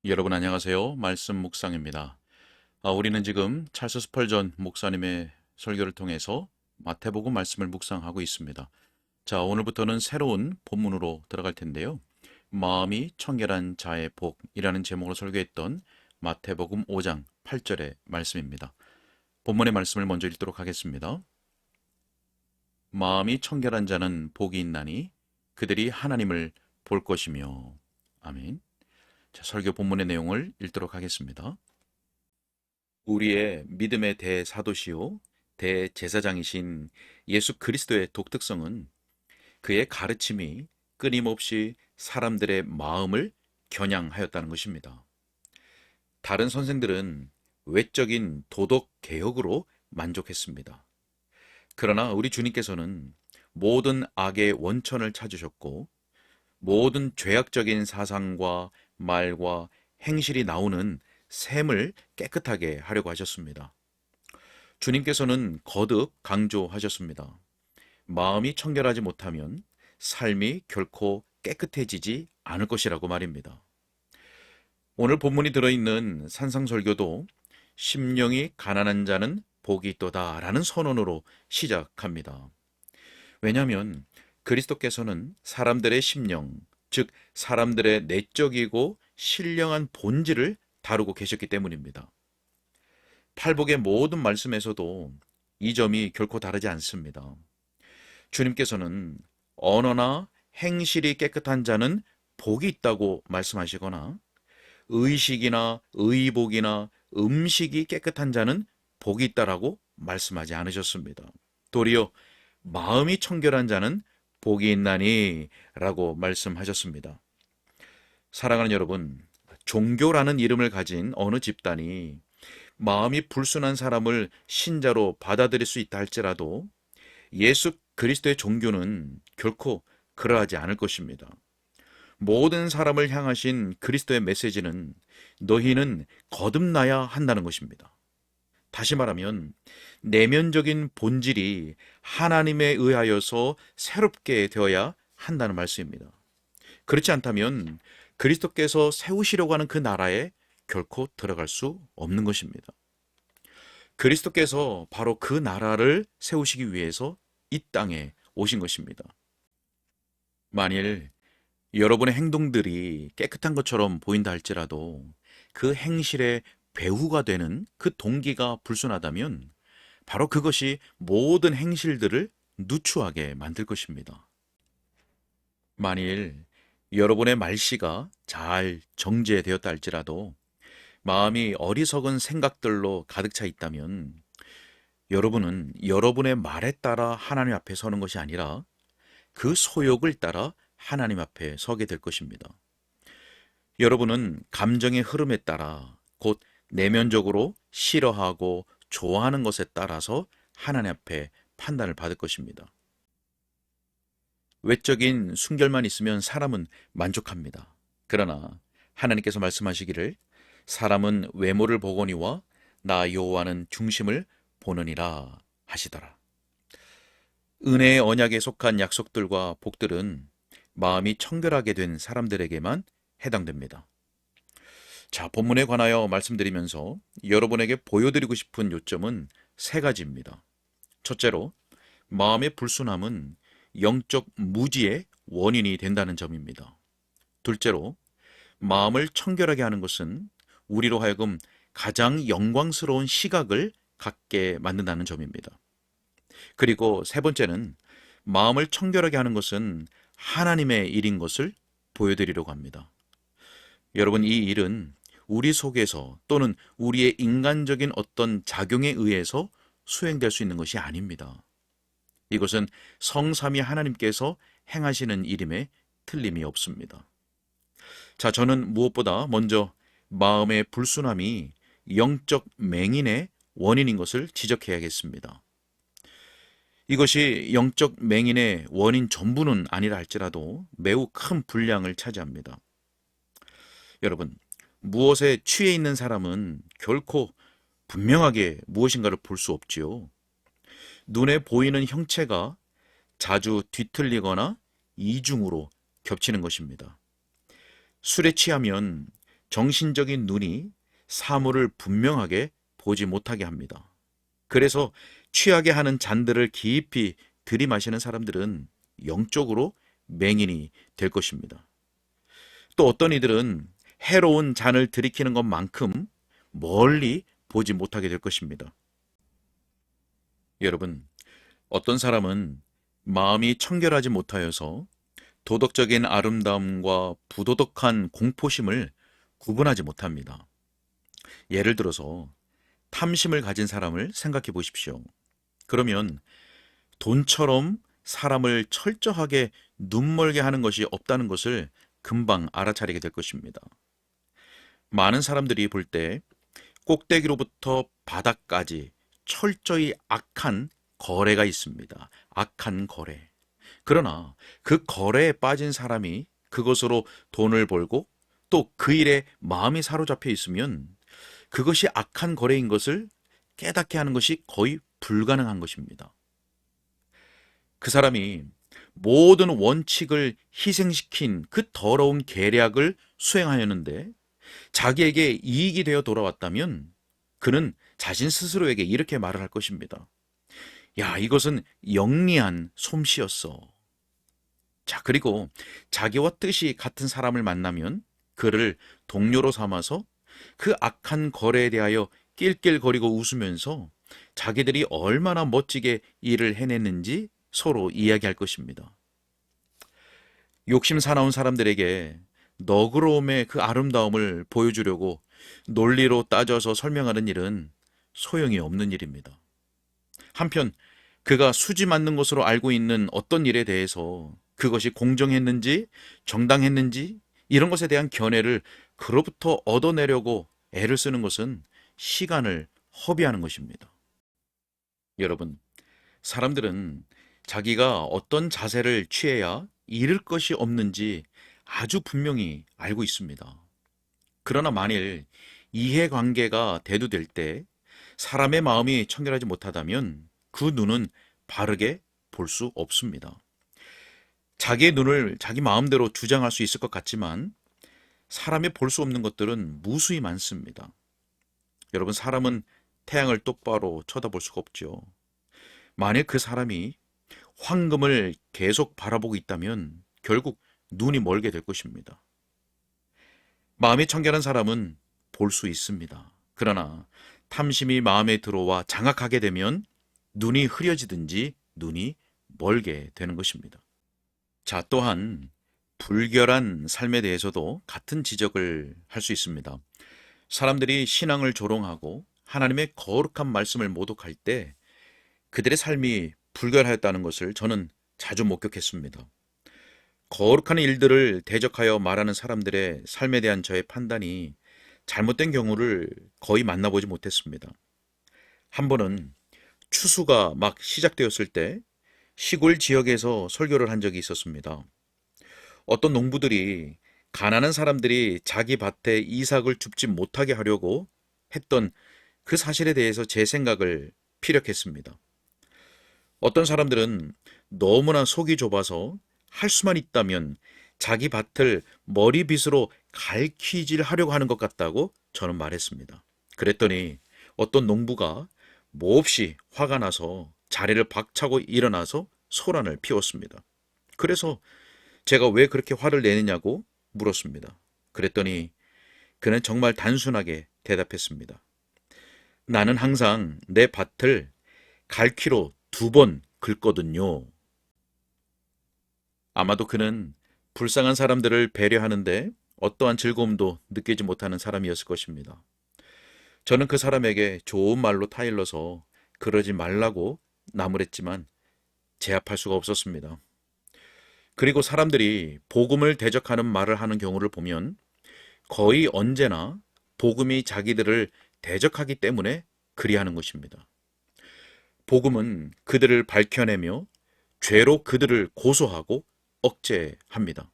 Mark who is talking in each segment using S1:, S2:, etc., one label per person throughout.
S1: 여러분 안녕하세요. 말씀 묵상입니다. 우리는 지금 찰스 스펄전 목사님의 설교를 통해서 마태복음 말씀을 묵상하고 있습니다. 자, 오늘부터는 새로운 본문으로 들어갈 텐데요. 마음이 청결한 자의 복이라는 제목으로 설교했던 마태복음 5장 8절의 말씀입니다. 본문의 말씀을 먼저 읽도록 하겠습니다. 마음이 청결한 자는 복이 있나니 그들이 하나님을 볼 것이며. 아멘. 자, 설교 본문의 내용을 읽도록 하겠습니다. 우리의 믿음의 대사도시요 대제사장이신 예수 그리스도의 독특성은 그의 가르침이 끊임없이 사람들의 마음을 겨냥하였다는 것입니다. 다른 선생들은 외적인 도덕 개혁으로 만족했습니다. 그러나 우리 주님께서는 모든 악의 원천을 찾으셨고 모든 죄악적인 사상과 말과 행실이 나오는 샘을 깨끗하게 하려고 하셨습니다. 주님께서는 거듭 강조하셨습니다. 마음이 청결하지 못하면 삶이 결코 깨끗해지지 않을 것이라고 말입니다. 오늘 본문이 들어있는 산상설교도 심령이 가난한 자는 복이 있도다 라는 선언으로 시작합니다. 왜냐하면 그리스도께서는 사람들의 심령, 즉 사람들의 내적이고 신령한 본질을 다루고 계셨기 때문입니다. 팔복의 모든 말씀에서도 이 점이 결코 다르지 않습니다. 주님께서는 언어나 행실이 깨끗한 자는 복이 있다고 말씀하시거나 의식이나 의복이나 음식이 깨끗한 자는 복이 있다라고 말씀하지 않으셨습니다. 도리어 마음이 청결한 자는 복이 있나니 라고 말씀하셨습니다. 사랑하는 여러분, 종교라는 이름을 가진 어느 집단이 마음이 불순한 사람을 신자로 받아들일 수 있다 할지라도 예수 그리스도의 종교는 결코 그러하지 않을 것입니다. 모든 사람을 향하신 그리스도의 메시지는 너희는 거듭나야 한다는 것입니다. 다시 말하면 내면적인 본질이 하나님에 의하여서 새롭게 되어야 한다는 말씀입니다. 그렇지 않다면 그리스도께서 세우시려고 하는 그 나라에 결코 들어갈 수 없는 것입니다. 그리스도께서 바로 그 나라를 세우시기 위해서 이 땅에 오신 것입니다. 만일 여러분의 행동들이 깨끗한 것처럼 보인다 할지라도 그 행실의 배후가 되는 그 동기가 불순하다면 바로 그것이 모든 행실들을 누추하게 만들 것입니다. 만일 여러분의 말씨가 잘 정제되었다 할지라도 마음이 어리석은 생각들로 가득 차 있다면 여러분은 여러분의 말에 따라 하나님 앞에 서는 것이 아니라 그 소욕을 따라 하나님 앞에 서게 될 것입니다. 여러분은 감정의 흐름에 따라 곧 내면적으로 싫어하고 좋아하는 것에 따라서 하나님 앞에 판단을 받을 것입니다. 외적인 순결만 있으면 사람은 만족합니다. 그러나 하나님께서 말씀하시기를 사람은 외모를 보거니와 나 여호와는 중심을 보느니라 하시더라. 은혜의 언약에 속한 약속들과 복들은 마음이 청결하게 된 사람들에게만 해당됩니다. 자, 본문에 관하여 말씀드리면서 여러분에게 보여드리고 싶은 요점은 세 가지입니다. 첫째로, 마음의 불순함은 영적 무지의 원인이 된다는 점입니다. 둘째로, 마음을 청결하게 하는 것은 우리로 하여금 가장 영광스러운 시각을 갖게 만든다는 점입니다. 그리고 세 번째는 마음을 청결하게 하는 것은 하나님의 일인 것을 보여드리려고 합니다. 여러분, 이 일은 우리 속에서 또는 우리의 인간적인 어떤 작용에 의해서 수행될 수 있는 것이 아닙니다. 이것은 성삼위 하나님께서 행하시는 일임에 틀림이 없습니다. 자, 저는 무엇보다 먼저 마음의 불순함이 영적 맹인의 원인인 것을 지적해야겠습니다. 이것이 영적 맹인의 원인 전부는 아니라 할지라도 매우 큰 분량을 차지합니다. 여러분, 무엇에 취해 있는 사람은 결코 분명하게 무엇인가를 볼 수 없지요. 눈에 보이는 형체가 자주 뒤틀리거나 이중으로 겹치는 것입니다. 술에 취하면 정신적인 눈이 사물을 분명하게 보지 못하게 합니다. 그래서 취하게 하는 잔들을 깊이 들이마시는 사람들은 영적으로 맹인이 될 것입니다. 또 어떤 이들은 해로운 잔을 들이키는 것만큼 멀리 보지 못하게 될 것입니다. 여러분, 어떤 사람은 마음이 청결하지 못하여서 도덕적인 아름다움과 부도덕한 공포심을 구분하지 못합니다. 예를 들어서 탐심을 가진 사람을 생각해 보십시오. 그러면 돈처럼 사람을 철저하게 눈멀게 하는 것이 없다는 것을 금방 알아차리게 될 것입니다. 많은 사람들이 볼 때 꼭대기로부터 바닥까지 철저히 악한 거래가 있습니다. 악한 거래. 그러나 그 거래에 빠진 사람이 그것으로 돈을 벌고 또 그 일에 마음이 사로잡혀 있으면 그것이 악한 거래인 것을 깨닫게 하는 것이 거의 불가능한 것입니다. 그 사람이 모든 원칙을 희생시킨 그 더러운 계략을 수행하였는데 자기에게 이익이 되어 돌아왔다면 그는 자신 스스로에게 이렇게 말을 할 것입니다. 야, 이것은 영리한 솜씨였어. 자, 그리고 자기와 뜻이 같은 사람을 만나면 그를 동료로 삼아서 그 악한 거래에 대하여 낄낄거리고 웃으면서 자기들이 얼마나 멋지게 일을 해냈는지 서로 이야기할 것입니다. 욕심 사나운 사람들에게 너그러움의 그 아름다움을 보여주려고 논리로 따져서 설명하는 일은 소용이 없는 일입니다. 한편 그가 수지 맞는 것으로 알고 있는 어떤 일에 대해서 그것이 공정했는지 정당했는지 이런 것에 대한 견해를 그로부터 얻어내려고 애를 쓰는 것은 시간을 허비하는 것입니다. 여러분, 사람들은 자기가 어떤 자세를 취해야 잃을 것이 없는지 아주 분명히 알고 있습니다. 그러나 만일 이해관계가 대두될 때 사람의 마음이 청결하지 못하다면 그 눈은 바르게 볼 수 없습니다. 자기의 눈을 자기 마음대로 주장할 수 있을 것 같지만 사람이 볼 수 없는 것들은 무수히 많습니다. 여러분, 사람은 태양을 똑바로 쳐다볼 수가 없죠. 만약 그 사람이 황금을 계속 바라보고 있다면 결국 눈이 멀게 될 것입니다. 마음이 청결한 사람은 볼 수 있습니다. 그러나 탐심이 마음에 들어와 장악하게 되면 눈이 흐려지든지 눈이 멀게 되는 것입니다. 자, 또한 불결한 삶에 대해서도 같은 지적을 할 수 있습니다. 사람들이 신앙을 조롱하고 하나님의 거룩한 말씀을 모독할 때 그들의 삶이 불결하였다는 것을 저는 자주 목격했습니다. 거룩한 일들을 대적하여 말하는 사람들의 삶에 대한 저의 판단이 잘못된 경우를 거의 만나보지 못했습니다. 한 번은 추수가 막 시작되었을 때 시골 지역에서 설교를 한 적이 있었습니다. 어떤 농부들이 가난한 사람들이 자기 밭에 이삭을 줍지 못하게 하려고 했던 그 사실에 대해서 제 생각을 피력했습니다. 어떤 사람들은 너무나 속이 좁아서 할 수만 있다면 자기 밭을 머리빗으로 갈퀴질 하려고 하는 것 같다고 저는 말했습니다. 그랬더니 어떤 농부가 몹시 화가 나서 자리를 박차고 일어나서 소란을 피웠습니다. 그래서 제가 왜 그렇게 화를 내느냐고 물었습니다. 그랬더니 그는 정말 단순하게 대답했습니다. 나는 항상 내 밭을 갈퀴로 2번 긁거든요. 아마도 그는 불쌍한 사람들을 배려하는데 어떠한 즐거움도 느끼지 못하는 사람이었을 것입니다. 저는 그 사람에게 좋은 말로 타일러서 그러지 말라고 나무랬지만 제압할 수가 없었습니다. 그리고 사람들이 복음을 대적하는 말을 하는 경우를 보면 거의 언제나 복음이 자기들을 대적하기 때문에 그리하는 것입니다. 복음은 그들을 밝혀내며 죄로 그들을 고소하고 억제합니다.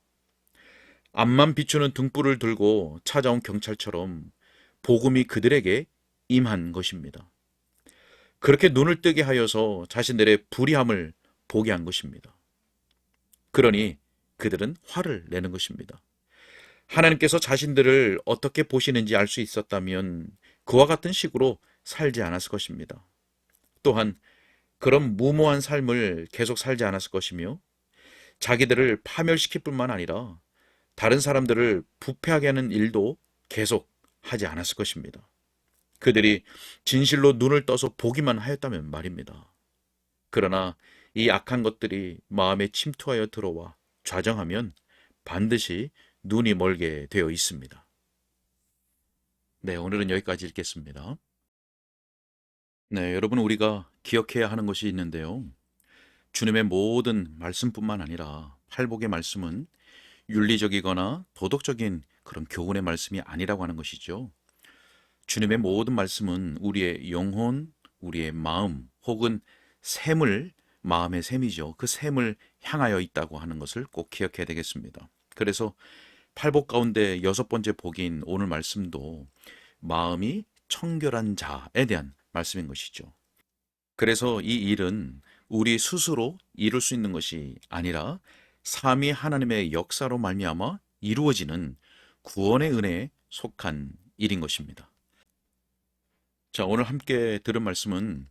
S1: 앞만 비추는 등불을 들고 찾아온 경찰처럼 복음이 그들에게 임한 것입니다. 그렇게 눈을 뜨게 하여서 자신들의 불의함을 보게 한 것입니다. 그러니 그들은 화를 내는 것입니다. 하나님께서 자신들을 어떻게 보시는지 알 수 있었다면 그와 같은 식으로 살지 않았을 것입니다. 또한 그런 무모한 삶을 계속 살지 않았을 것이며 자기들을 파멸시킬 뿐만 아니라 다른 사람들을 부패하게 하는 일도 계속 하지 않았을 것입니다. 그들이 진실로 눈을 떠서 보기만 하였다면 말입니다. 그러나 이 악한 것들이 마음에 침투하여 들어와 좌정하면 반드시 눈이 멀게 되어 있습니다. 네, 오늘은 여기까지 읽겠습니다. 네, 여러분 우리가 기억해야 하는 것이 있는데요. 주님의 모든 말씀뿐만 아니라 팔복의 말씀은 윤리적이거나 도덕적인 그런 교훈의 말씀이 아니라고 하는 것이죠. 주님의 모든 말씀은 우리의 영혼, 우리의 마음 혹은 샘을, 마음의 샘이죠. 그 샘을 향하여 있다고 하는 것을 꼭 기억해야 되겠습니다. 그래서 팔복 가운데 여섯 번째 복인 오늘 말씀도 마음이 청결한 자에 대한 말씀인 것이죠. 그래서 이 일은 우리 스스로 이룰 수 있는 것이 아니라 삼위 하나님의 역사로 말미암아 이루어지는 구원의 은혜에 속한 일인 것입니다. 자, 오늘 함께 들은 말씀은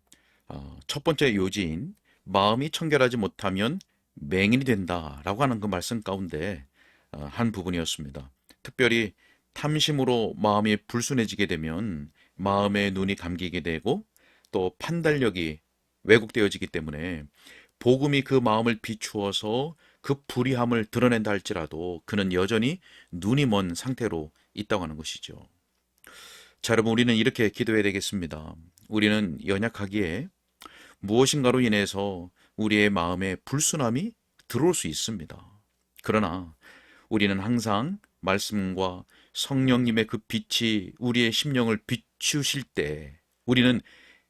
S1: 첫 번째 요지인 마음이 청결하지 못하면 맹인이 된다라고 하는 그 말씀 가운데 한 부분이었습니다. 특별히 탐심으로 마음이 불순해지게 되면 마음의 눈이 감기게 되고 또 판단력이 왜곡되어지기 때문에 복음이 그 마음을 비추어서 그 불의함을 드러낸다 할지라도 그는 여전히 눈이 먼 상태로 있다고 하는 것이죠. 자, 여러분 우리는 이렇게 기도해야 되겠습니다. 우리는 연약하기에 무엇인가로 인해서 우리의 마음에 불순함이 들어올 수 있습니다. 그러나 우리는 항상 말씀과 성령님의 그 빛이 우리의 심령을 비추실 때 우리는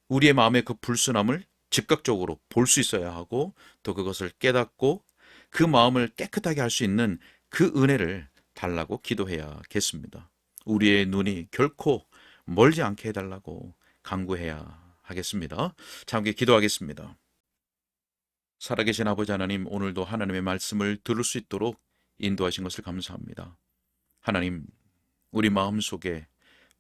S1: 우리의 마음의 그 불순함을 즉각적으로 볼 수 있어야 하고 또 그것을 깨닫고 그 마음을 깨끗하게 할 수 있는 그 은혜를 달라고 기도해야겠습니다. 우리의 눈이 결코 멀지 않게 해달라고 간구해야 하겠습니다. 자, 함께 기도하겠습니다. 살아계신 아버지 하나님, 오늘도 하나님의 말씀을 들을 수 있도록 인도하신 것을 감사합니다. 하나님, 우리 마음속에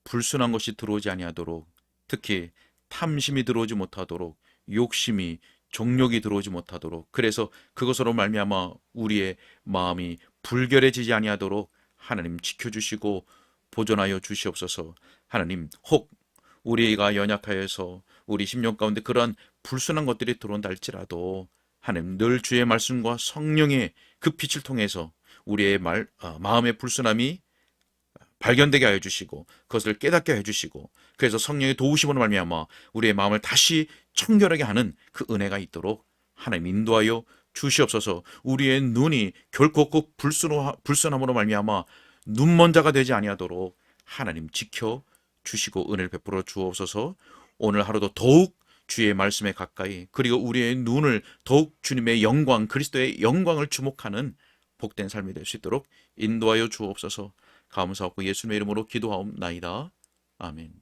S1: 불순한 것이 들어오지 아니하도록, 특히 탐심이 들어오지 못하도록, 욕심이, 정욕이 들어오지 못하도록, 그래서 그것으로 말미암아 우리의 마음이 불결해지지 아니하도록 하나님 지켜주시고 보존하여 주시옵소서. 하나님, 혹 우리가 연약하여서 우리 심령 가운데 그러한 불순한 것들이 들어온다 할지라도 하나님 늘 주의 말씀과 성령의 그 빛을 통해서 우리의 마음의 불순함이 발견되게 하여 주시고 그것을 깨닫게 해 주시고 그래서 성령의 도우심으로 말미암아 우리의 마음을 다시 청결하게 하는 그 은혜가 있도록 하나님 인도하여 주시옵소서. 우리의 눈이 결코 그 불순함으로 말미암아 눈먼 자가 되지 아니하도록 하나님 지켜 주시고 은혜를 베풀어 주옵소서. 오늘 하루도 더욱 주의 말씀에 가까이 그리고 우리의 눈을 더욱 주님의 영광 그리스도의 영광을 주목하는 복된 삶이 될 수 있도록 인도하여 주옵소서. 감사하고 예수님의 이름으로 기도하옵나이다. 아멘.